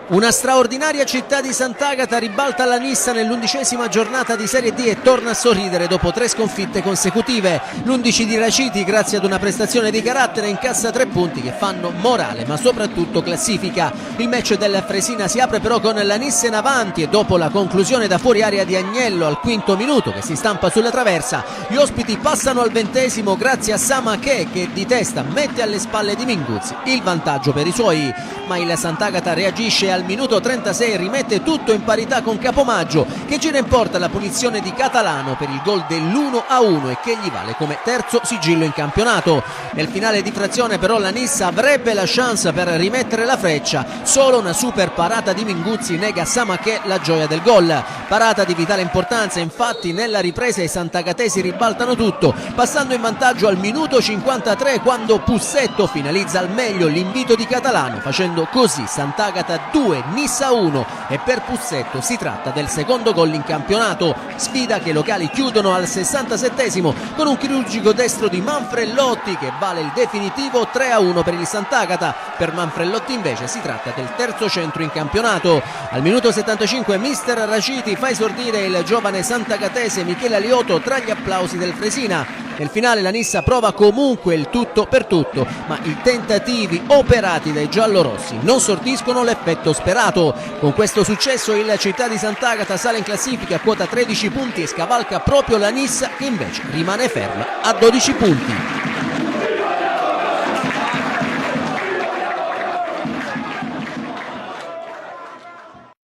Una straordinaria Città di Sant'Agata ribalta la Nissa nell'11ª giornata di Serie D e torna a sorridere dopo 3 sconfitte consecutive. L'11 di Raciti, grazie ad una prestazione di carattere, incassa 3 punti che fanno morale ma soprattutto classifica. Il match del Fresina si apre però con la Nissa in avanti e dopo la conclusione da fuori area di Agnello al 5° minuto che si stampa sulla traversa, gli ospiti passano al 20° grazie a Samaché che di testa mette alle spalle di Minguzzi il vantaggio per i suoi, ma il Sant'Agata reagisce al minuto 36 e rimette tutto in parità con Capomaggio che gira in porta la punizione di Catalano per il gol dell'1-1 e che gli vale come terzo sigillo in campionato. Nel finale di frazione però la Nissa avrebbe la chance per rimettere la freccia, solo una super parata di Minguzzi nega a Samaché la gioia del gol. Parata di vitale importanza, infatti nella ripresa i santagatesi ribaltano tutto, passando in vantaggio al minuto 53 quando Pussetto finalizza al meglio l'invito di Catalano, facendo così Sant'Agata 2, Nissa 1 e per Pussetto si tratta del secondo gol in campionato. Sfida che i locali chiudono al 67° con un chirurgico destro di Manfrellotti che vale il definitivo 3-1 per il Sant'Agata. Per Manfrellotti invece si tratta del terzo centro in campionato. Al minuto 75 mister Raciti fa esordire il giovane santagatese Michele Alioto tra gli applausi del Fresina. Nel finale la Nissa prova comunque il tutto per tutto, ma i tentativi operati dai giallorossi non sortiscono l'effetto sperato. Con questo successo il Città di Sant'Agata sale in classifica a quota 13 punti e scavalca proprio la Nissa che invece rimane ferma a 12 punti.